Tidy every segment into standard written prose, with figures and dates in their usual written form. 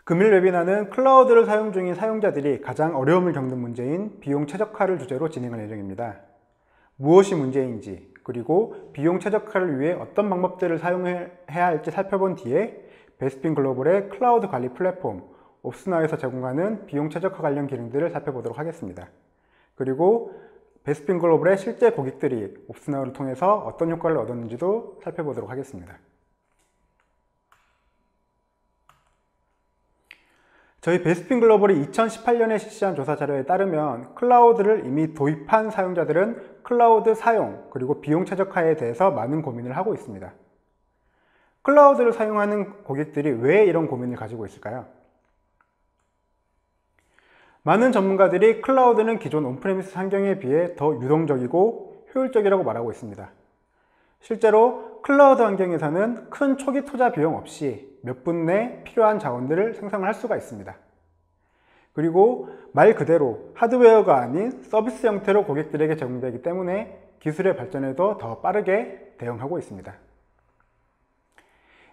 금일 웨비나는 클라우드를 사용 중인 사용자들이 가장 어려움을 겪는 문제인 비용 최적화를 주제로 진행할 예정입니다. 무엇이 문제인지, 그리고 비용 최적화를 위해 어떤 방법들을 사용해야 할지 살펴본 뒤에 베스핀 글로벌의 클라우드 관리 플랫폼 옵스나우에서 제공하는 비용 최적화 관련 기능들을 살펴보도록 하겠습니다. 그리고 베스핀 글로벌의 실제 고객들이 옵스나우를 통해서 어떤 효과를 얻었는지도 살펴보도록 하겠습니다. 저희 베스핀 글로벌이 2018년에 실시한 조사 자료에 따르면 클라우드를 이미 도입한 사용자들은 클라우드 사용 그리고 비용 최적화에 대해서 많은 고민을 하고 있습니다. 클라우드를 사용하는 고객들이 왜 이런 고민을 가지고 있을까요? 많은 전문가들이 클라우드는 기존 온프레미스 환경에 비해 더 유동적이고 효율적이라고 말하고 있습니다. 실제로 클라우드 환경에서는 큰 초기 투자 비용 없이 몇 분 내 필요한 자원들을 생성을 할 수가 있습니다. 그리고 말 그대로 하드웨어가 아닌 서비스 형태로 고객들에게 제공되기 때문에 기술의 발전에도 더 빠르게 대응하고 있습니다.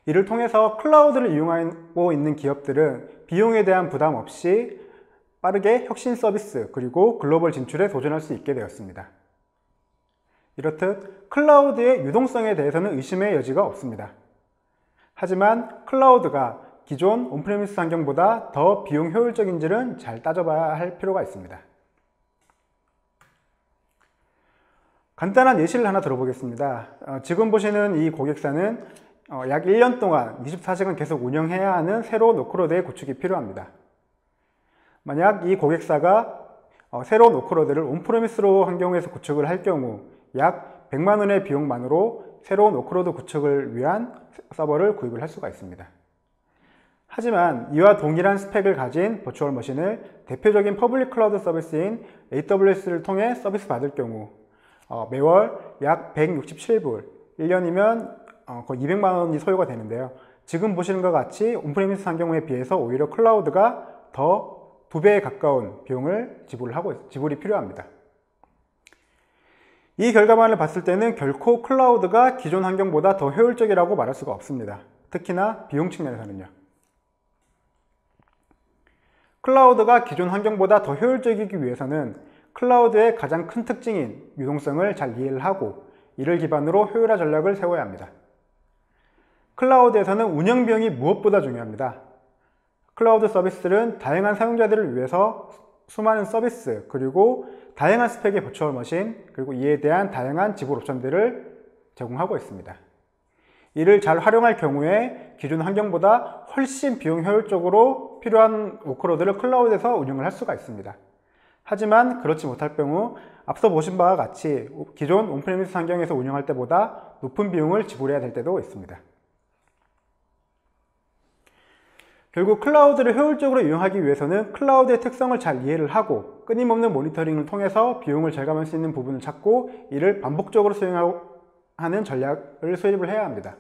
이를 통해서 클라우드를 이용하고 있는 기업들은 비용에 대한 부담 없이 빠르게 혁신 서비스 그리고 글로벌 진출에 도전할 수 있게 되었습니다. 이렇듯 클라우드의 유동성에 대해서는 의심의 여지가 없습니다. 하지만 클라우드가 기존 온프레미스 환경보다 더 비용 효율적인지는 잘 따져봐야 할 필요가 있습니다. 간단한 예시를 하나 들어보겠습니다. 지금 보시는 이 고객사는 약 1년 동안 24시간 계속 운영해야 하는 새로운 노크로드의 구축이 필요합니다. 만약 이 고객사가 새로운 노크로드를 온프레미스로 환경에서 구축을 할 경우 약 100만 원의 비용만으로 새로운 노크로드 구축을 위한 서버를 구입을 할 수가 있습니다. 하지만 이와 동일한 스펙을 가진 버추얼 머신을 대표적인 퍼블릭 클라우드 서비스인 AWS를 통해 서비스 받을 경우 매월 약 167불, 1년이면 거의 200만 원이 소요가 되는데요. 지금 보시는 것 같이 온프레미스 환경에 비해서 오히려 클라우드가 더 2배에 가까운 비용을 지불이 필요합니다. 이 결과만을 봤을 때는 결코 클라우드가 기존 환경보다 더 효율적이라고 말할 수가 없습니다. 특히나 비용 측면에서는요. 클라우드가 기존 환경보다 더 효율적이기 위해서는 클라우드의 가장 큰 특징인 유동성을 잘 이해를 하고 이를 기반으로 효율화 전략을 세워야 합니다. 클라우드에서는 운영 비용이 무엇보다 중요합니다. 클라우드 서비스들은 다양한 사용자들을 위해서 수많은 서비스 그리고 다양한 스펙의 버추얼 머신 그리고 이에 대한 다양한 지불 옵션들을 제공하고 있습니다. 이를 잘 활용할 경우에 기존 환경보다 훨씬 비용 효율적으로 필요한 워크로드를 클라우드에서 운영을 할 수가 있습니다. 하지만 그렇지 못할 경우 앞서 보신 바와 같이 기존 온프레미스 환경에서 운영할 때보다 높은 비용을 지불해야 될 때도 있습니다. 결국 클라우드를 효율적으로 이용하기 위해서는 클라우드의 특성을 잘 이해를 하고 끊임없는 모니터링을 통해서 비용을 절감할 수 있는 부분을 찾고 이를 반복적으로 수행하는 전략을 수립을 해야 합니다.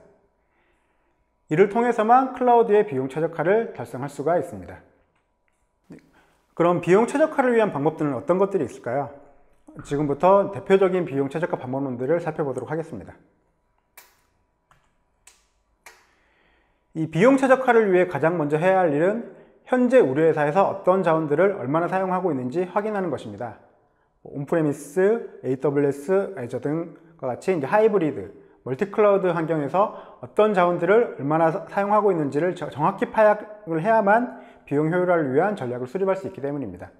이를 통해서만 클라우드의 비용 최적화를 달성할 수가 있습니다. 그럼 비용 최적화를 위한 방법들은 어떤 것들이 있을까요? 지금부터 대표적인 비용 최적화 방법론들을 살펴보도록 하겠습니다. 이 비용 최적화를 위해 가장 먼저 해야 할 일은 현재 우리 회사에서 어떤 자원들을 얼마나 사용하고 있는지 확인하는 것입니다. 온프레미스, AWS, 애저 등과 같이 이제 하이브리드, 멀티클라우드 환경에서 어떤 자원들을 얼마나 사용하고 있는지를 정확히 파악을 해야만 비용 효율화를 위한 전략을 수립할 수 있기 때문입니다.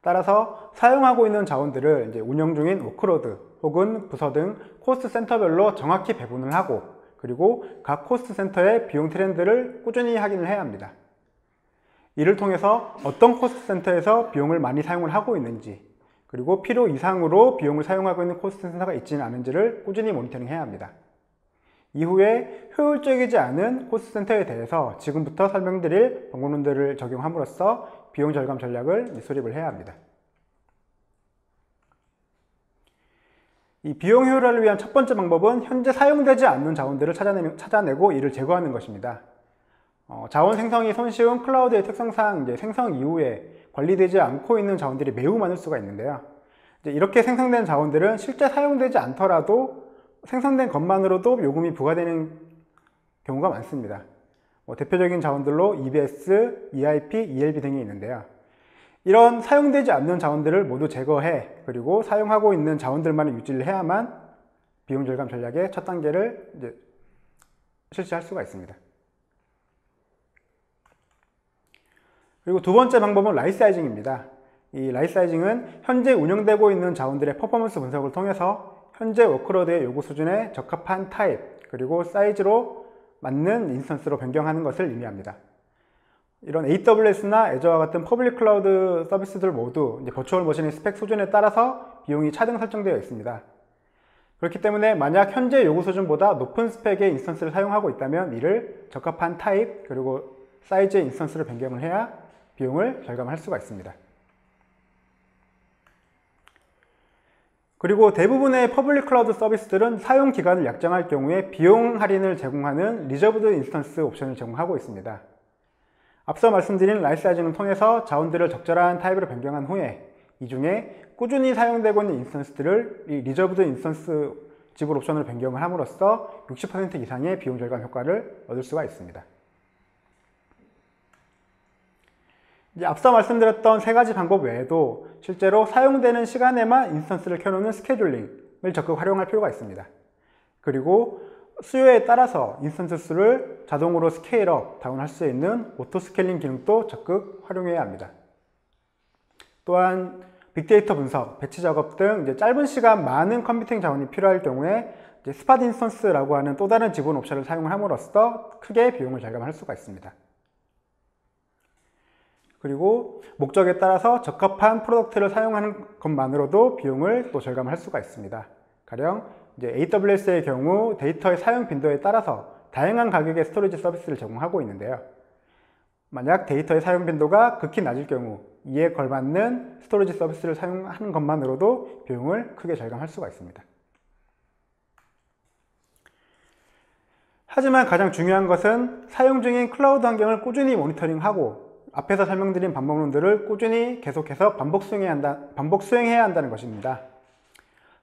따라서 사용하고 있는 자원들을 이제 운영 중인 워크로드 혹은 부서 등 코스트 센터별로 정확히 배분을 하고 그리고 각 코스트 센터의 비용 트렌드를 꾸준히 확인을 해야 합니다. 이를 통해서 어떤 코스트 센터에서 비용을 많이 사용을 하고 있는지 그리고 필요 이상으로 비용을 사용하고 있는 코스트 센터가 있지는 않은지를 꾸준히 모니터링 해야 합니다. 이후에 효율적이지 않은 코스트 센터에 대해서 지금부터 설명드릴 방법론들을 적용함으로써 비용 절감 전략을 수립을 해야 합니다. 이 비용 효율화를 위한 첫 번째 방법은 현재 사용되지 않는 자원들을 찾아내고 이를 제거하는 것입니다. 자원 생성이 손쉬운 클라우드의 특성상 생성 이후에 관리되지 않고 있는 자원들이 매우 많을 수가 있는데요. 이렇게 생성된 자원들은 실제 사용되지 않더라도 생성된 것만으로도 요금이 부과되는 경우가 많습니다. 대표적인 자원들로 EBS, EIP, ELB 등이 있는데요. 이런 사용되지 않는 자원들을 모두 제거해 그리고 사용하고 있는 자원들만을 유지를 해야만 비용 절감 전략의 첫 단계를 이제 실시할 수가 있습니다. 그리고 두 번째 방법은 라이사이징입니다. 이 라이사이징은 현재 운영되고 있는 자원들의 퍼포먼스 분석을 통해서 현재 워크로드의 요구 수준에 적합한 타입 그리고 사이즈로 맞는 인스턴스로 변경하는 것을 의미합니다. 이런 AWS나 애저와 같은 퍼블릭 클라우드 서비스들 모두 이제 버추얼 머신의 스펙 수준에 따라서 비용이 차등 설정되어 있습니다. 그렇기 때문에 만약 현재 요구 수준보다 높은 스펙의 인스턴스를 사용하고 있다면 이를 적합한 타입 그리고 사이즈의 인스턴스를 변경을 해야 비용을 절감할 수가 있습니다. 그리고 대부분의 퍼블릭 클라우드 서비스들은 사용 기간을 약정할 경우에 비용 할인을 제공하는 리저브드 인스턴스 옵션을 제공하고 있습니다. 앞서 말씀드린 라이사이징을 통해서 자원들을 적절한 타입으로 변경한 후에 이 중에 꾸준히 사용되고 있는 인스턴스들을 이 리저브드 인스턴스 지불 옵션으로 변경을 함으로써 60% 이상의 비용 절감 효과를 얻을 수가 있습니다. 이제 앞서 말씀드렸던 세 가지 방법 외에도 실제로 사용되는 시간에만 인스턴스를 켜놓는 스케줄링을 적극 활용할 필요가 있습니다. 그리고 수요에 따라서 인스턴스 수를 자동으로 스케일업, 다운할 수 있는 오토 스케일링 기능도 적극 활용해야 합니다. 또한 빅데이터 분석, 배치 작업 등 이제 짧은 시간 많은 컴퓨팅 자원이 필요할 경우에 이제 스팟 인스턴스라고 하는 또 다른 지분 옵션을 사용을 함으로써 크게 비용을 절감할 수가 있습니다. 그리고 목적에 따라서 적합한 프로덕트를 사용하는 것만으로도 비용을 또 절감할 수가 있습니다. 가령 이제 AWS의 경우 데이터의 사용 빈도에 따라서 다양한 가격의 스토리지 서비스를 제공하고 있는데요. 만약 데이터의 사용 빈도가 극히 낮을 경우 이에 걸맞는 스토리지 서비스를 사용하는 것만으로도 비용을 크게 절감할 수가 있습니다. 하지만 가장 중요한 것은 사용 중인 클라우드 환경을 꾸준히 모니터링하고 앞에서 설명드린 방법론들을 꾸준히 계속해서 반복 수행해야 한다는 것입니다.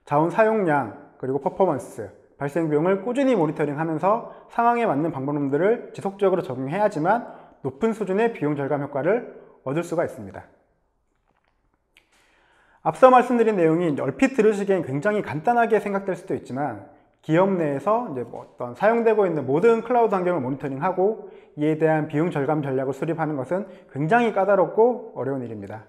자원 사용량, 그리고 퍼포먼스, 발생 비용을 꾸준히 모니터링하면서 상황에 맞는 방법론들을 지속적으로 적용해야지만 높은 수준의 비용 절감 효과를 얻을 수가 있습니다. 앞서 말씀드린 내용이 얼핏 들으시기엔 굉장히 간단하게 생각될 수도 있지만 기업 내에서 이제 어떤 사용되고 있는 모든 클라우드 환경을 모니터링하고 이에 대한 비용 절감 전략을 수립하는 것은 굉장히 까다롭고 어려운 일입니다.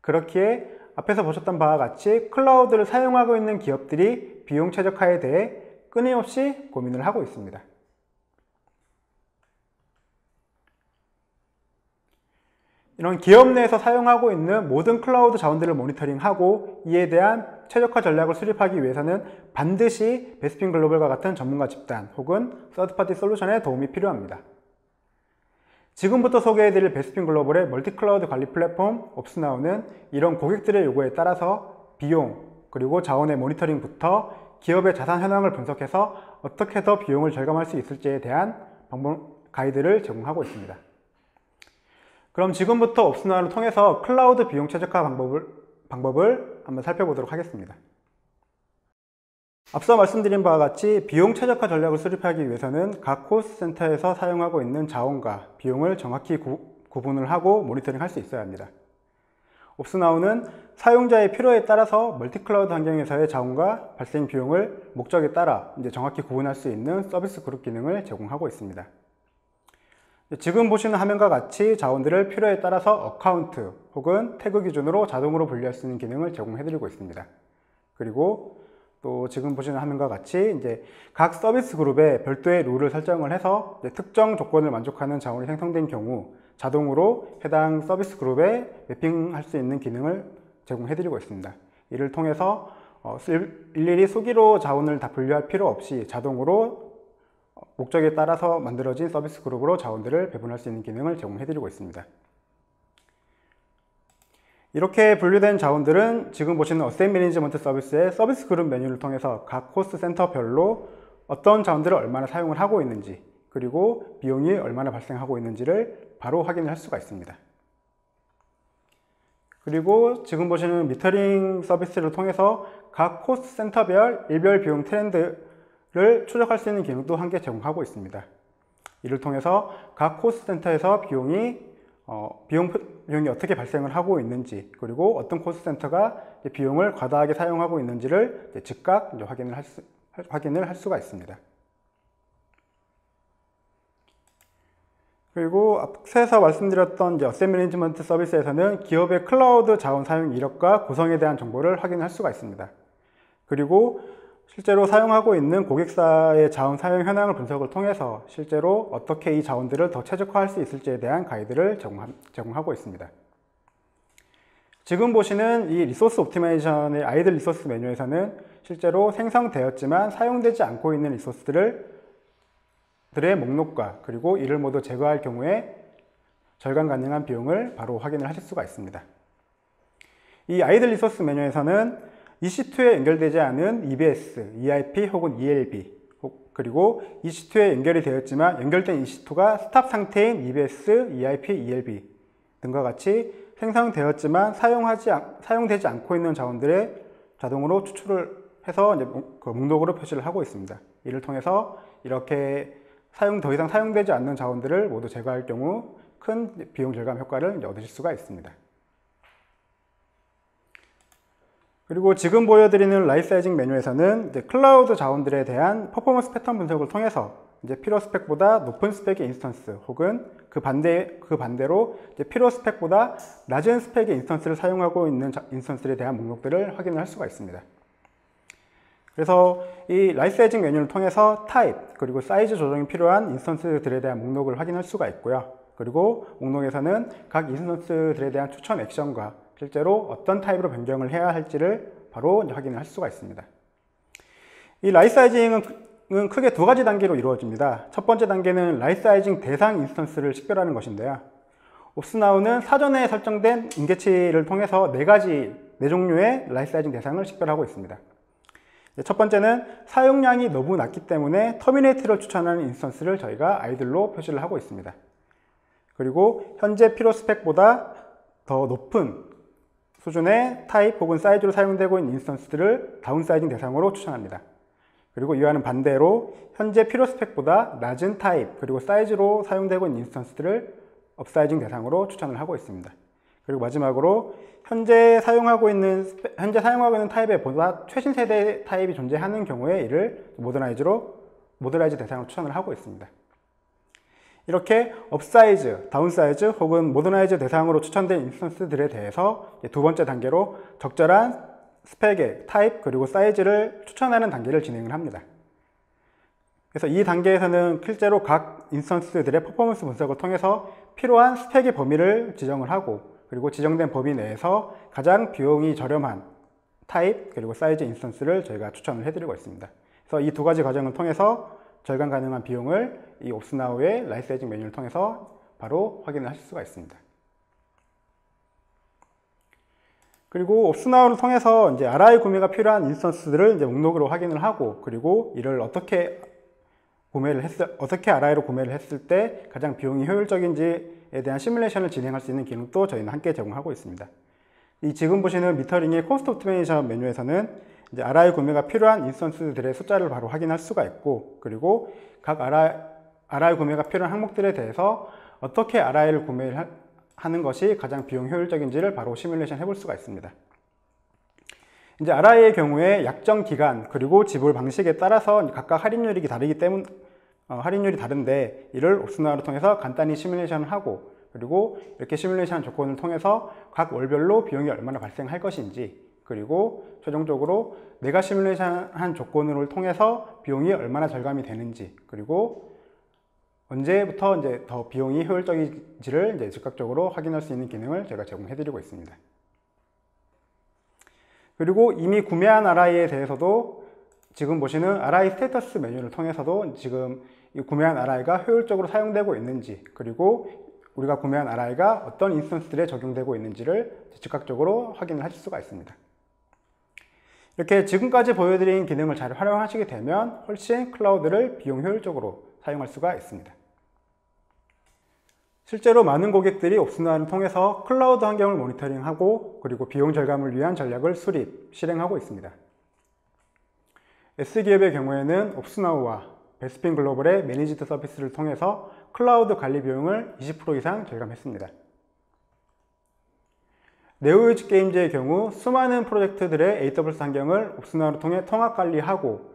그렇기에 앞에서 보셨던 바와 같이 클라우드를 사용하고 있는 기업들이 비용 최적화에 대해 끊임없이 고민을 하고 있습니다. 이런 기업 내에서 사용하고 있는 모든 클라우드 자원들을 모니터링하고 이에 대한 최적화 전략을 수립하기 위해서는 반드시 베스핀 글로벌과 같은 전문가 집단 혹은 서드파티 솔루션의 도움이 필요합니다. 지금부터 소개해드릴 베스핀 글로벌의 멀티 클라우드 관리 플랫폼 옵스나우는 이런 고객들의 요구에 따라서 비용 그리고 자원의 모니터링부터 기업의 자산 현황을 분석해서 어떻게 더 비용을 절감할 수 있을지에 대한 가이드를 제공하고 있습니다. 그럼 지금부터 옵스나우를 통해서 클라우드 비용 최적화 방법을 한번 살펴보도록 하겠습니다. 앞서 말씀드린 바와 같이 비용 최적화 전략을 수립하기 위해서는 각 코스트 센터에서 사용하고 있는 자원과 비용을 정확히 구분을 하고 모니터링할 수 있어야 합니다. 옵스나우는 사용자의 필요에 따라서 멀티클라우드 환경에서의 자원과 발생 비용을 목적에 따라 정확히 구분할 수 있는 서비스 그룹 기능을 제공하고 있습니다. 지금 보시는 화면과 같이 자원들을 필요에 따라서 어카운트 혹은 태그 기준으로 자동으로 분류할 수 있는 기능을 제공해드리고 있습니다. 그리고 또 지금 보시는 화면과 같이 각 서비스 그룹에 별도의 룰을 설정을 해서 특정 조건을 만족하는 자원이 생성된 경우 자동으로 해당 서비스 그룹에 매핑할 수 있는 기능을 제공해드리고 있습니다. 이를 통해서 일일이 수기로 자원을 다 분류할 필요 없이 자동으로 목적에 따라서 만들어진 서비스 그룹으로 자원들을 배분할 수 있는 기능을 제공해드리고 있습니다. 이렇게 분류된 자원들은 지금 보시는 어셋 매니지먼트 서비스의 서비스 그룹 메뉴를 통해서 각 코스트 센터별로 어떤 자원들을 얼마나 사용을 하고 있는지 그리고 비용이 얼마나 발생하고 있는지를 바로 확인할 수가 있습니다. 그리고 지금 보시는 미터링 서비스를 통해서 각 코스트 센터별 일별 비용 트렌드를 추적할 수 있는 기능도 함께 제공하고 있습니다. 이를 통해서 각 코스트센터에서 비용이 어떻게 발생을 하고 있는지, 그리고 어떤 코스트센터가 비용을 과다하게 사용하고 있는지를 즉각 확인을 할 수가 있습니다. 그리고 앞서서 말씀드렸던 어셋 매니지먼트 서비스에서는 기업의 클라우드 자원 사용 이력과 구성에 대한 정보를 확인할 수가 있습니다. 그리고 실제로 사용하고 있는 고객사의 자원 사용 현황을 분석을 통해서 실제로 어떻게 이 자원들을 더 최적화할 수 있을지에 대한 가이드를 제공하고 있습니다. 지금 보시는 이 리소스 옵티마이제이션의 아이들 리소스 메뉴에서는 실제로 생성되었지만 사용되지 않고 있는 리소스들의 목록과 그리고 이를 모두 제거할 경우에 절감 가능한 비용을 바로 확인을 하실 수가 있습니다. 이 아이들 리소스 메뉴에서는 EC2에 연결되지 않은 EBS, EIP 혹은 ELB, 그리고 EC2에 연결이 되었지만 연결된 EC2가 스탑 상태인 EBS, EIP, ELB 등과 같이 생성되었지만 사용되지 않고 있는 자원들의 자동으로 추출을 해서 그 목록으로 표시를 하고 있습니다. 이를 통해서 이렇게 더 이상 사용되지 않는 자원들을 모두 제거할 경우 큰 비용 절감 효과를 얻으실 수가 있습니다. 그리고 지금 보여드리는 라이트 사이징 메뉴에서는 클라우드 자원들에 대한 퍼포먼스 패턴 분석을 통해서 필요 스펙보다 높은 스펙의 인스턴스 혹은 그 반대로 필요 스펙보다 낮은 스펙의 인스턴스를 사용하고 있는 인스턴스에 대한 목록들을 확인할 수가 있습니다. 그래서 이 라이트 사이징 메뉴를 통해서 타입 그리고 사이즈 조정이 필요한 인스턴스들에 대한 목록을 확인할 수가 있고요. 그리고 목록에서는 각 인스턴스들에 대한 추천 액션과 실제로 어떤 타입으로 변경을 해야 할지를 바로 확인을 할 수가 있습니다. 이 라이트 사이징은 크게 두 가지 단계로 이루어집니다. 첫 번째 단계는 라이트 사이징 대상 인스턴스를 식별하는 것인데요. 옵스나우는 사전에 설정된 인계치를 통해서 네 종류의 라이트 사이징 대상을 식별하고 있습니다. 첫 번째는 사용량이 너무 낮기 때문에 터미네이트를 추천하는 인스턴스를 저희가 아이들로 표시를 하고 있습니다. 그리고 현재 필요 스펙보다 더 높은 수준의 타입 혹은 사이즈로 사용되고 있는 인스턴스들을 다운사이징 대상으로 추천합니다. 그리고 이와는 반대로 현재 필요 스펙보다 낮은 타입 그리고 사이즈로 사용되고 있는 인스턴스들을 업사이징 대상으로 추천을 하고 있습니다. 그리고 마지막으로 현재 사용하고 있는 타입에 보다 최신 세대 타입이 존재하는 경우에 이를 모더라이즈 대상으로 추천을 하고 있습니다. 이렇게 업사이즈, 다운사이즈 혹은 모더나이즈 대상으로 추천된 인스턴스들에 대해서 두 번째 단계로 적절한 스펙의 타입 그리고 사이즈를 추천하는 단계를 진행을 합니다. 그래서 이 단계에서는 실제로 각 인스턴스들의 퍼포먼스 분석을 통해서 필요한 스펙의 범위를 지정을 하고 그리고 지정된 범위 내에서 가장 비용이 저렴한 타입 그리고 사이즈 인스턴스를 저희가 추천을 해드리고 있습니다. 그래서 이 두 가지 과정을 통해서 절감 가능한 비용을 이 옵스나우의 라이트 사이징 메뉴를 통해서 바로 확인을 하실 수가 있습니다. 그리고 옵스나우를 통해서 RI 구매가 필요한 인스턴스들을 목록으로 확인을 하고 그리고 이를 어떻게 RI로 구매를 했을 때 가장 비용이 효율적인지에 대한 시뮬레이션을 진행할 수 있는 기능도 저희는 함께 제공하고 있습니다. 이 지금 보시는 미터링의 코스트 옵티마이제이션 메뉴에서는 RI 구매가 필요한 인스턴스들의 숫자를 바로 확인할 수가 있고 그리고 각 RI 구매가 필요한 항목들에 대해서 어떻게 RI를 구매하는 것이 가장 비용 효율적인지를 바로 시뮬레이션 해볼 수가 있습니다. RI의 경우에 약정 기간 그리고 지불 방식에 따라서 각각 할인율이 다른데 이를 옵스나우를 통해서 간단히 시뮬레이션을 하고 그리고 이렇게 시뮬레이션 조건을 통해서 각 월별로 비용이 얼마나 발생할 것인지 그리고 최종적으로 내가 시뮬레이션한 조건을 통해서 비용이 얼마나 절감이 되는지 그리고 언제부터 더 비용이 효율적인지를 즉각적으로 확인할 수 있는 기능을 제가 제공해드리고 있습니다. 그리고 이미 구매한 RI에 대해서도 지금 보시는 RI 스테이터스 메뉴를 통해서도 지금 이 구매한 RI가 효율적으로 사용되고 있는지 그리고 우리가 구매한 RI가 어떤 인스턴스들에 적용되고 있는지를 즉각적으로 확인을 하실 수가 있습니다. 이렇게 지금까지 보여드린 기능을 잘 활용하시게 되면 훨씬 클라우드를 비용 효율적으로 사용할 수가 있습니다. 실제로 많은 고객들이 옵스나우를 통해서 클라우드 환경을 모니터링하고 그리고 비용 절감을 위한 전략을 실행하고 있습니다. S기업의 경우에는 옵스나우와 베스핀 글로벌의 매니지드 서비스를 통해서 클라우드 관리 비용을 20% 이상 절감했습니다. 네오유즈 게임즈의 경우 수많은 프로젝트들의 AWS 환경을 옵스나우를 통해 통합 관리하고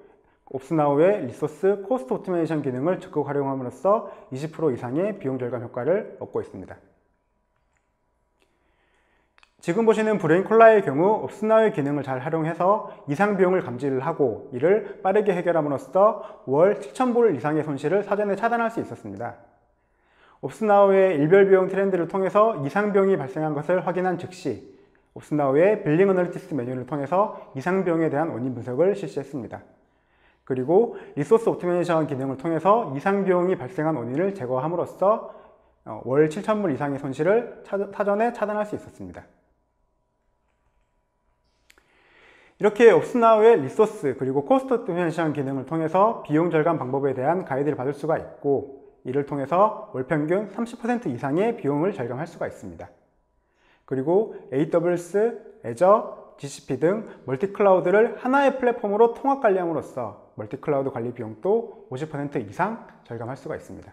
옵스나우의 리소스 코스트 오토메이션 기능을 적극 활용함으로써 20% 이상의 비용 절감 효과를 얻고 있습니다. 지금 보시는 브레인콜라의 경우 옵스나우의 기능을 잘 활용해서 이상 비용을 감지를 하고 이를 빠르게 해결함으로써 월 7,000불 이상의 손실을 사전에 차단할 수 있었습니다. 옵스나우의 일별 비용 트렌드를 통해서 이상 비용이 발생한 것을 확인한 즉시 옵스나우의 빌링 어널리티스 메뉴를 통해서 이상 비용에 대한 원인 분석을 실시했습니다. 그리고 리소스 오토메이션 기능을 통해서 이상 비용이 발생한 원인을 제거함으로써 월 7,000불 이상의 손실을 사전에 차단할 수 있었습니다. 이렇게 옵스나우의 리소스 그리고 코스트 오토메이션 기능을 통해서 비용 절감 방법에 대한 가이드를 받을 수가 있고 이를 통해서 월 평균 30% 이상의 비용을 절감할 수가 있습니다. 그리고 AWS, Azure, GCP 등 멀티클라우드를 하나의 플랫폼으로 통합 관리함으로써 멀티클라우드 관리 비용도 50% 이상 절감할 수가 있습니다.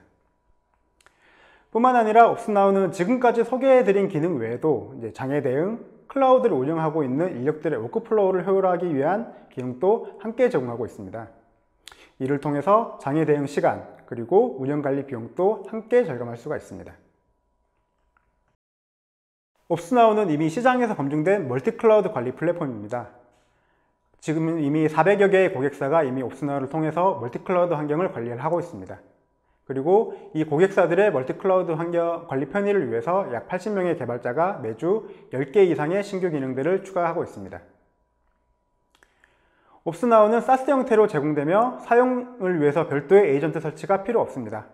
뿐만 아니라 옵스나우는 지금까지 소개해드린 기능 외에도 장애 대응, 클라우드를 운영하고 있는 인력들의 워크플로우를 효율화하기 위한 기능도 함께 제공하고 있습니다. 이를 통해서 장애 대응 시간, 그리고 운영관리 비용도 함께 절감할 수가 있습니다. 옵스나우는 이미 시장에서 검증된 멀티클라우드 관리 플랫폼입니다. 지금은 이미 400여 개의 고객사가 이미 옵스나우를 통해서 멀티클라우드 환경을 관리를 하고 있습니다. 그리고 이 고객사들의 멀티클라우드 환경 관리 편의를 위해서 약 80명의 개발자가 매주 10개 이상의 신규 기능들을 추가하고 있습니다. 옵스나우는 SaaS 형태로 제공되며 사용을 위해서 별도의 에이전트 설치가 필요 없습니다.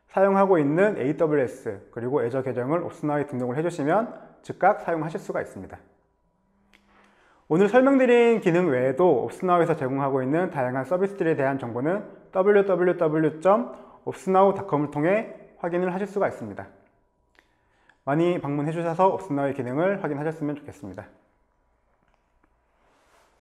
사용하고 있는 AWS 그리고 Azure 계정을 옵스나우에 등록을 해주시면 즉각 사용하실 수가 있습니다. 오늘 설명드린 기능 외에도 옵스나우에서 제공하고 있는 다양한 서비스들에 대한 정보는 www.opsnow.com을 통해 확인을 하실 수가 있습니다. 많이 방문해 주셔서 옵스나우의 기능을 확인하셨으면 좋겠습니다.